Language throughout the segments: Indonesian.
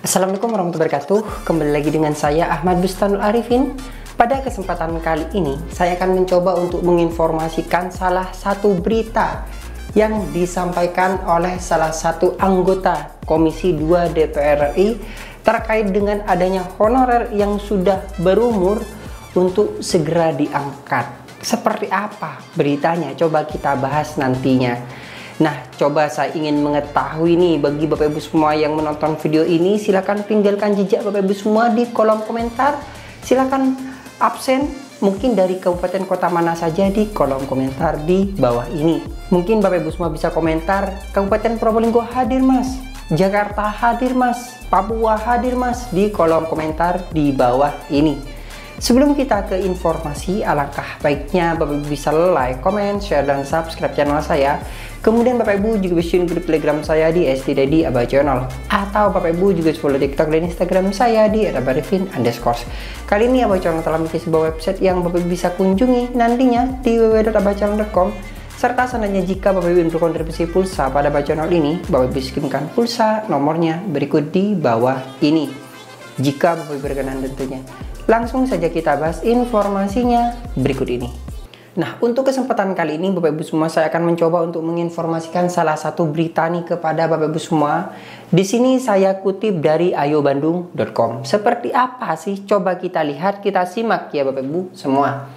Assalamualaikum warahmatullahi wabarakatuh. Kembali lagi dengan saya Ahmad Bustanul Arifin. Pada kesempatan kali ini saya akan mencoba untuk menginformasikan salah satu berita yang disampaikan oleh salah satu anggota Komisi 2 DPR RI terkait dengan adanya honorer yang sudah berumur untuk segera diangkat. Seperti apa beritanya? Coba kita bahas nantinya. Nah, coba saya ingin mengetahui nih, bagi Bapak Ibu semua yang menonton video ini, silahkan tinggalkan jejak Bapak Ibu semua di kolom komentar. Silahkan absen, mungkin dari kabupaten kota mana saja di kolom komentar di bawah ini. Mungkin Bapak Ibu semua bisa komentar, Kabupaten Probolinggo hadir mas, Jakarta hadir mas, Papua hadir mas, di kolom komentar di bawah ini. Sebelum kita ke informasi, alangkah baiknya Bapak Ibu bisa like, comment, share, dan subscribe channel saya. Kemudian Bapak Ibu juga bisa join grup Telegram saya di @stdaddy Abah Channel. Atau Bapak Ibu juga follow TikTok dan Instagram saya di @abarifin_. Kali ini Abah Channel telah memiliki sebuah website yang Bapak Ibu bisa kunjungi nantinya di www.abahchannel.com. Serta seandainya jika Bapak Ibu berkontribusi pulsa pada Abah Channel ini, Bapak Ibu bisa kirimkan pulsa nomornya berikut di bawah ini. Jika Bapak Ibu berkenan tentunya. Langsung saja kita bahas informasinya berikut ini. Nah, untuk kesempatan kali ini Bapak Ibu semua, saya akan mencoba untuk menginformasikan salah satu berita nih kepada Bapak Ibu semua. Di sini saya kutip dari ayobandung.com. Seperti apa sih? Coba kita lihat, kita simak ya Bapak Ibu semua.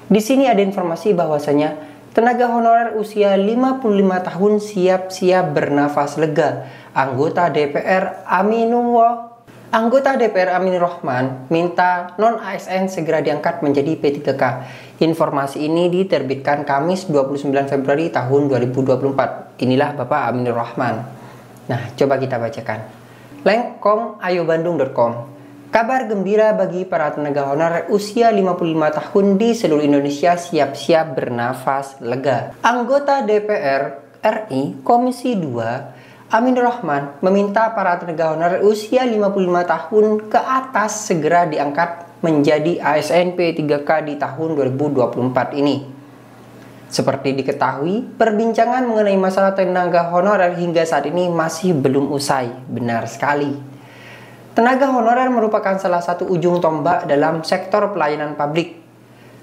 Di sini ada informasi bahwasanya tenaga honorer usia 55 tahun siap-siap bernafas lega. Anggota DPR Anggota DPR Aminur Rahman minta non-ASN segera diangkat menjadi P3K. Informasi ini diterbitkan Kamis 29 Februari tahun 2024. Inilah Bapak Aminur Rahman. Nah, coba kita bacakan. Lengkom ayobandung.com. Kabar gembira bagi para tenaga honorer usia 55 tahun di seluruh Indonesia siap-siap bernafas lega. Anggota DPR RI Komisi 2 Aminur Rahman meminta para tenaga honorer usia 55 tahun ke atas segera diangkat menjadi ASN P3K di tahun 2024 ini. Seperti diketahui, perbincangan mengenai masalah tenaga honorer hingga saat ini masih belum usai. Benar sekali. Tenaga honorer merupakan salah satu ujung tombak dalam sektor pelayanan publik,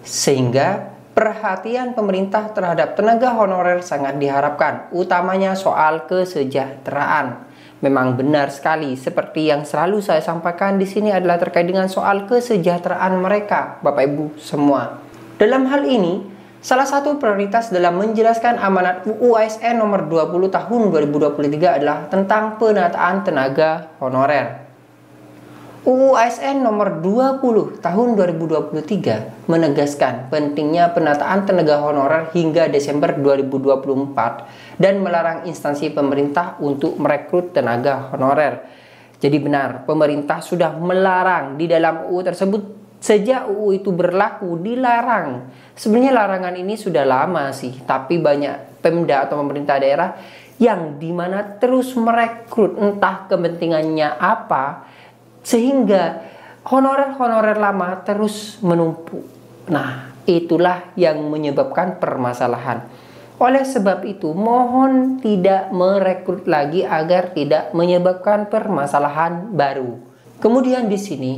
sehingga perhatian pemerintah terhadap tenaga honorer sangat diharapkan, utamanya soal kesejahteraan. Memang benar sekali, seperti yang selalu saya sampaikan di sini adalah terkait dengan soal kesejahteraan mereka, Bapak Ibu semua. Dalam hal ini, salah satu prioritas dalam menjelaskan amanat UU ASN nomor 20 tahun 2023 adalah tentang penataan tenaga honorer. UU ASN nomor 20 tahun 2023 menegaskan pentingnya penataan tenaga honorer hingga Desember 2024 dan melarang instansi pemerintah untuk merekrut tenaga honorer. Jadi benar, pemerintah sudah melarang di dalam UU tersebut. Sejak UU itu berlaku, dilarang. Sebenarnya larangan ini sudah lama sih, tapi banyak Pemda atau pemerintah daerah yang dimana terus merekrut, entah kepentingannya apa, sehingga honorer-honorer lama terus menumpuk. Nah, itulah yang menyebabkan permasalahan. Oleh sebab itu, mohon tidak merekrut lagi agar tidak menyebabkan permasalahan baru. Kemudian di sini,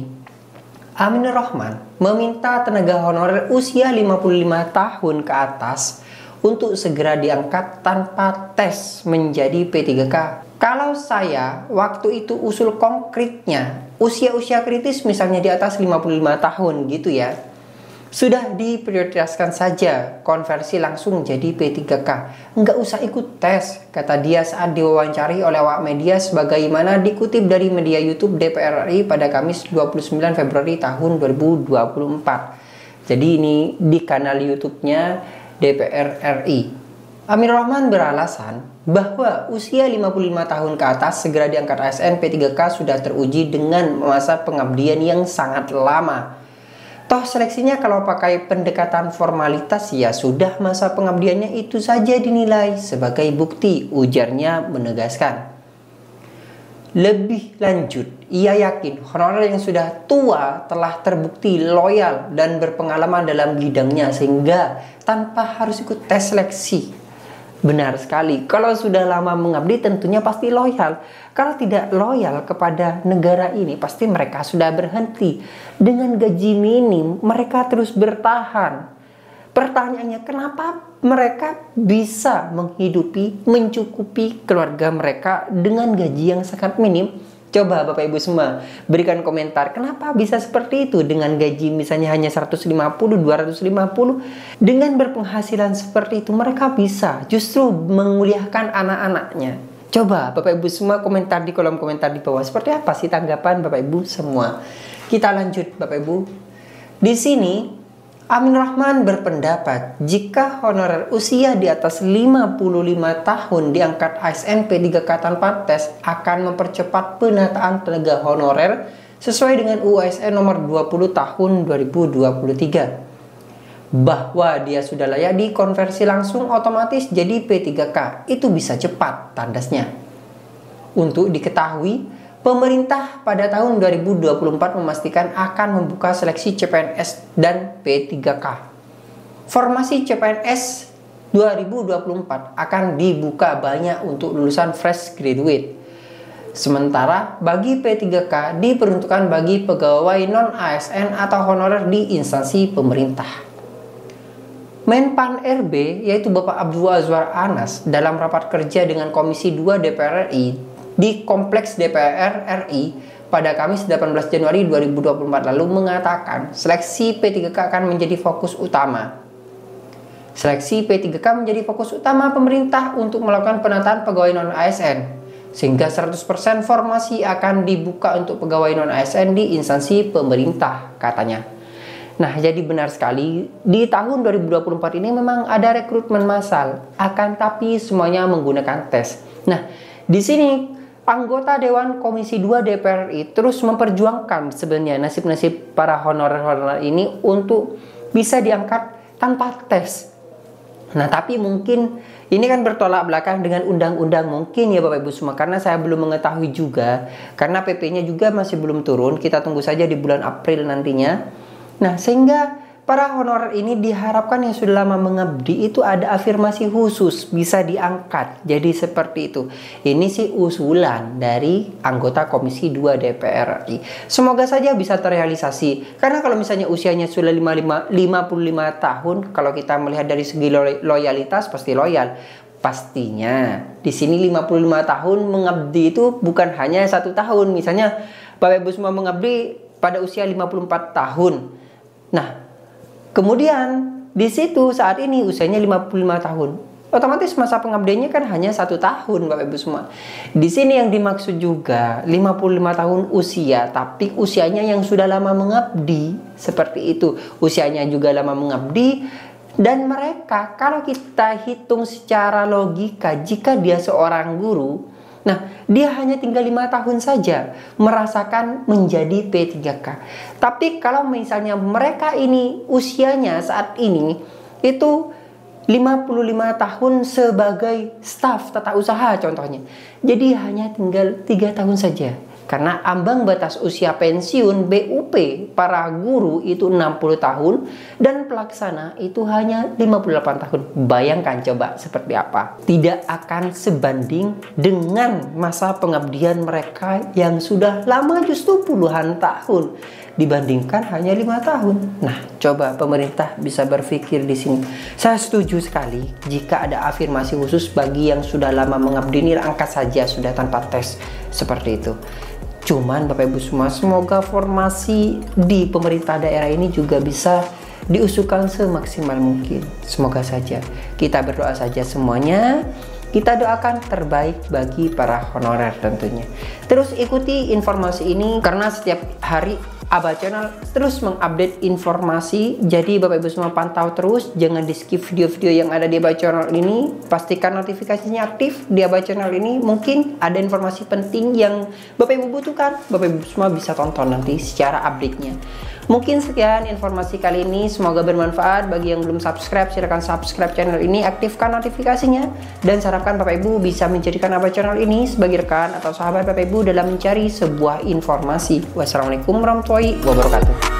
Aminur Rahman meminta tenaga honorer usia 55 tahun ke atas untuk segera diangkat tanpa tes menjadi P3K. Kalau saya waktu itu usul konkretnya usia-usia kritis misalnya di atas 55 tahun gitu ya, sudah diprioritaskan saja konversi langsung jadi P3K. Nggak usah ikut tes, kata dia saat diwawancari oleh awak media sebagaimana dikutip dari media YouTube DPR RI pada Kamis 29 Februari tahun 2024. Jadi ini di kanal YouTube-nya DPR RI. Aminur Rahman beralasan bahwa usia 55 tahun ke atas segera diangkat ASN P3K sudah teruji dengan masa pengabdian yang sangat lama. Toh seleksinya kalau pakai pendekatan formalitas ya sudah masa pengabdiannya itu saja dinilai sebagai bukti, ujarnya menegaskan. Lebih lanjut, ia yakin honorer yang sudah tua telah terbukti loyal dan berpengalaman dalam bidangnya sehingga tanpa harus ikut tes seleksi. Benar sekali, kalau sudah lama mengabdi tentunya pasti loyal. Kalau tidak loyal kepada negara ini, pasti mereka sudah berhenti. Dengan gaji minim, mereka terus bertahan. Pertanyaannya, kenapa mereka bisa menghidupi, mencukupi keluarga mereka dengan gaji yang sangat minim? Coba Bapak Ibu semua berikan komentar, kenapa bisa seperti itu dengan gaji misalnya hanya 150, 250. Dengan berpenghasilan seperti itu mereka bisa justru menguliahkan anak-anaknya. Coba Bapak Ibu semua komentar di kolom komentar di bawah. Seperti apa sih tanggapan Bapak Ibu semua? Kita lanjut Bapak Ibu. Di sini Amin Rahman berpendapat jika honorer usia di atas 55 tahun diangkat ASN P3K tanpa tes akan mempercepat penataan tenaga honorer sesuai dengan UU ASN nomor 20 tahun 2023. Bahwa dia sudah layak dikonversi langsung otomatis jadi P3K, itu bisa cepat tandasnya. Untuk diketahui, pemerintah pada tahun 2024 memastikan akan membuka seleksi CPNS dan P3K. Formasi CPNS 2024 akan dibuka banyak untuk lulusan fresh graduate. Sementara bagi P3K diperuntukkan bagi pegawai non-ASN atau honorer di instansi pemerintah. Menpan RB yaitu Bapak Abdul Azwar Anas dalam rapat kerja dengan Komisi 2 DPR RI di Kompleks DPR RI pada Kamis 18 Januari 2024 lalu mengatakan seleksi P3K akan menjadi fokus utama. Seleksi P3K menjadi fokus utama pemerintah untuk melakukan penataan pegawai non-ASN sehingga 100% formasi akan dibuka untuk pegawai non-ASN di instansi pemerintah katanya. Nah, jadi benar sekali di tahun 2024 ini memang ada rekrutmen massal, akan tapi semuanya menggunakan tes. Nah, di sini anggota Dewan Komisi 2 DPR RI terus memperjuangkan sebenarnya nasib-nasib para honorer-honorer ini untuk bisa diangkat tanpa tes. Nah, tapi mungkin ini kan bertolak belakang dengan undang-undang mungkin ya Bapak Ibu semua, karena saya belum mengetahui juga, karena PP-nya juga masih belum turun, kita tunggu saja di bulan April nantinya. Nah, sehingga para honorer ini diharapkan yang sudah lama mengabdi itu ada afirmasi khusus bisa diangkat. Jadi seperti itu. Ini sih usulan dari anggota Komisi 2 DPR RI. Semoga saja bisa terrealisasi. Karena kalau misalnya usianya sudah 55 tahun, kalau kita melihat dari segi loyalitas pasti loyal. Pastinya di sini 55 tahun mengabdi itu bukan hanya 1 tahun. Misalnya Bapak Ibu semua mengabdi pada usia 54 tahun. Nah, kemudian di situ saat ini usianya 55 tahun. Otomatis masa pengabdiannya kan hanya 1 tahun Bapak Ibu semua. Di sini yang dimaksud juga 55 tahun usia, tapi usianya yang sudah lama mengabdi. Seperti itu. Usianya juga lama mengabdi. Dan mereka kalau kita hitung secara logika, jika dia seorang guru, nah, dia hanya tinggal 5 tahun saja merasakan menjadi P3K. Tapi kalau misalnya mereka ini usianya saat ini itu 55 tahun sebagai staf tata usaha contohnya. Jadi hanya tinggal 3 tahun saja. Karena ambang batas usia pensiun BUP para guru itu 60 tahun dan pelaksana itu hanya 58 tahun. Bayangkan coba seperti apa. Tidak akan sebanding dengan masa pengabdian mereka yang sudah lama justru puluhan tahun dibandingkan hanya 5 tahun. Nah, coba pemerintah bisa berpikir di sini. Saya setuju sekali jika ada afirmasi khusus bagi yang sudah lama mengabdi ini, angkat saja sudah tanpa tes seperti itu. Cuman Bapak Ibu semua, semoga formasi di pemerintah daerah ini juga bisa diusulkan semaksimal mungkin. Semoga saja. Kita berdoa saja semuanya. Kita doakan terbaik bagi para honorer tentunya. Terus ikuti informasi ini karena setiap hari Aba Channel terus mengupdate informasi. Jadi Bapak Ibu semua pantau terus, jangan di skip video-video yang ada di Aba Channel ini. Pastikan notifikasinya aktif di Aba Channel ini. Mungkin ada informasi penting yang Bapak Ibu butuhkan, Bapak Ibu semua bisa tonton nanti secara update-nya. Mungkin sekian informasi kali ini, semoga bermanfaat. Bagi yang belum subscribe, silahkan subscribe channel ini, aktifkan notifikasinya, dan harapkan Bapak Ibu bisa menjadikan channel ini sebagai rekan atau sahabat Bapak Ibu dalam mencari sebuah informasi. Wassalamualaikum warahmatullahi wabarakatuh.